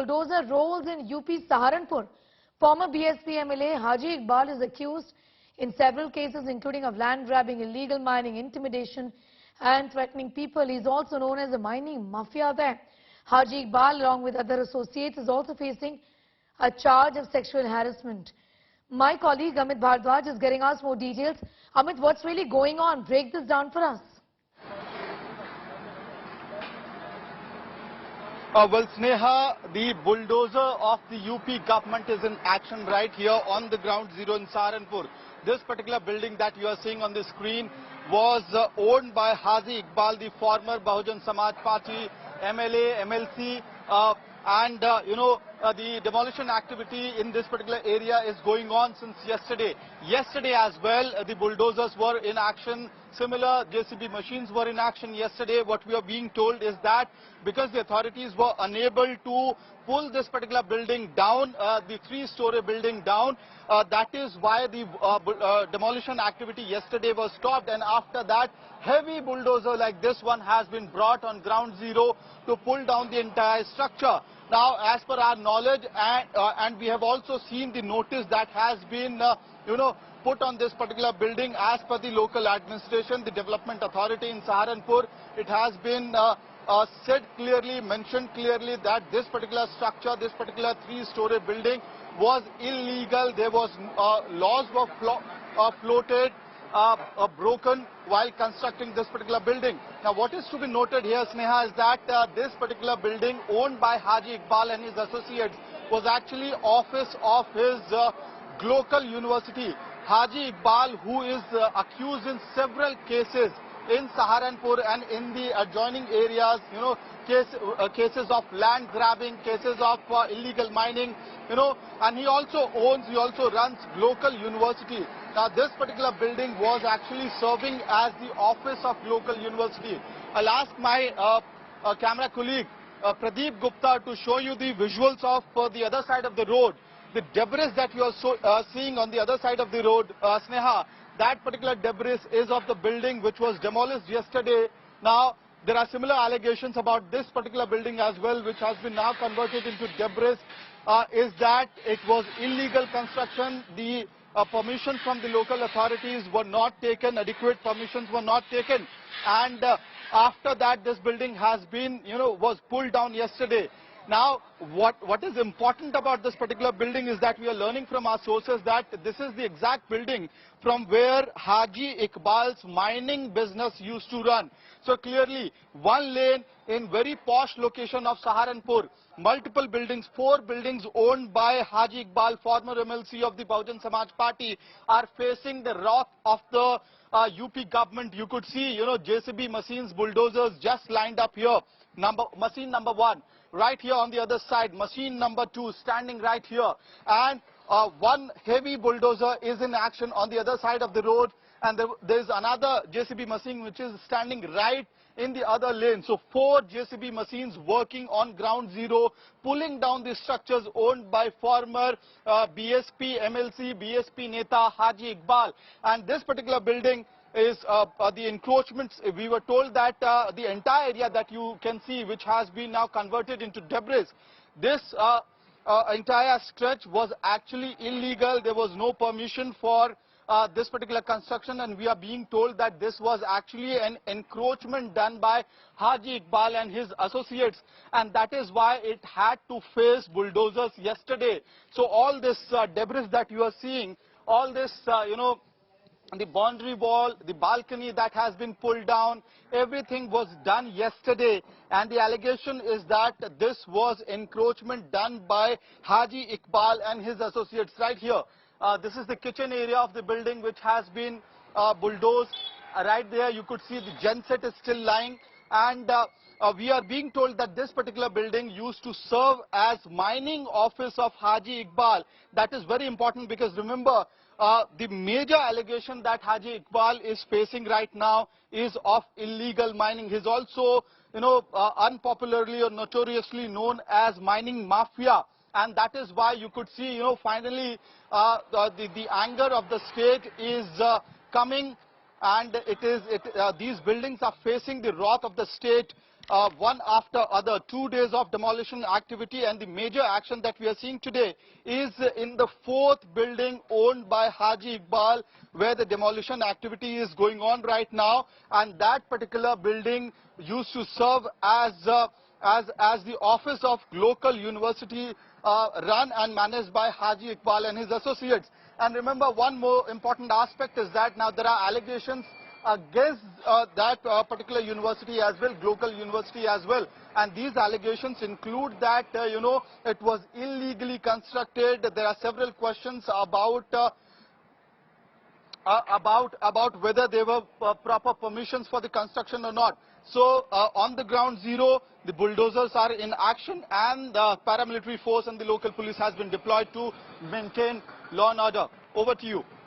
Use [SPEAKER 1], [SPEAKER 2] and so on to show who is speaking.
[SPEAKER 1] bulldozer rolls in UP Saharanpur. Former BSP MLA Haji Iqbal is accused in several cases including of land grabbing, illegal mining, intimidation and threatening people. He is also known as a mining mafia there. Haji Iqbal, along with other associates, is also facing a charge of sexual harassment. My colleague Amit Bhardwaj is getting us more details. Amit, what's really going on? Break this down for us.
[SPEAKER 2] Well, Sneha, the bulldozer of the UP government is in action right here on the ground zero in Saharanpur. This particular building that you are seeing on the screen was owned by Haji Iqbal, the former Bahujan Samaj Party MLA, MLC, the demolition activity in this particular area is going on since yesterday. Yesterday as well, the bulldozers were in action. Similar JCB machines were in action yesterday. What we are being told is that because the authorities were unable to pull this particular building down, the three-story building down, that is why the demolition activity yesterday was stopped, and after that heavy bulldozer like this one has been brought on ground zero to pull down the entire structure. Now, as per our knowledge, and we have also seen the notice that has been put on this particular building as per the local administration, the development authority in Saharanpur. It has been said clearly, mentioned clearly that this particular structure, this particular three-story building was illegal. There was laws were floated, broken while constructing this particular building. Now, what is to be noted here, Sneha, is that this particular building owned by Haji Iqbal and his associates was actually office of his local university. Haji Iqbal, who is accused in several cases in Saharanpur and in the adjoining areas, cases of land grabbing, cases of illegal mining, and he also runs local university. Now, this particular building was actually serving as the office of local university. I'll ask my camera colleague, Pradeep Gupta, to show you the visuals of the other side of the road. The debris that you are seeing on the other side of the road, Sneha, that particular debris is of the building which was demolished yesterday. Now, there are similar allegations about this particular building as well, which has been now converted into debris, is that it was illegal construction. The permission from the local authorities were not taken, adequate permissions were not taken, and after that this building has been, was pulled down yesterday. Now, what is important about this particular building is that we are learning from our sources that this is the exact building from where Haji Iqbal's mining business used to run. So clearly, one lane in very posh location of Saharanpur, multiple buildings, 4 buildings owned by Haji Iqbal, former MLC of the Bahujan Samaj Party, are facing the wrath of the UP government. You could see, JCB machines, bulldozers just lined up here. Machine number 1. Right here on the other side, machine number 2 standing right here, and one heavy bulldozer is in action on the other side of the road, and there is another JCB machine which is standing right in the other lane. So 4 JCB machines working on ground zero, pulling down the structures owned by former BSP, MLC, BSP Neta Haji Iqbal. And this particular building is the encroachments. We were told that the entire area that you can see, which has been now converted into debris, this entire stretch was actually illegal. There was no permission for this particular construction, and we are being told that this was actually an encroachment done by Haji Iqbal and his associates, and that is why it had to face bulldozers yesterday. So all this debris that you are seeing, all this, the boundary wall, the balcony that has been pulled down, everything was done yesterday, and the allegation is that this was encroachment done by Haji Iqbal and his associates. Right here, this is the kitchen area of the building which has been bulldozed. Right there you could see the genset is still lying, and we are being told that this particular building used to serve as mining office of Haji Iqbal. That is very important, because remember, the major allegation that Haji Iqbal is facing right now is of illegal mining. He's also, unpopularly or notoriously known as mining mafia. And that is why you could see, finally, the anger of the state is coming, and these buildings are facing the wrath of the state. one after other. 2 days of demolition activity, and the major action that we are seeing today is in the 4th building owned by Haji Iqbal, where the demolition activity is going on right now. And that particular building used to serve as the office of local university run and managed by Haji Iqbal and his associates. And remember, one more important aspect is that now there are allegations against that particular university as well, local university as well. And these allegations include that, it was illegally constructed. There are several questions about whether there were proper permissions for the construction or not. So on the ground zero, the bulldozers are in action, and the paramilitary force and the local police has been deployed to maintain law and order. Over to you.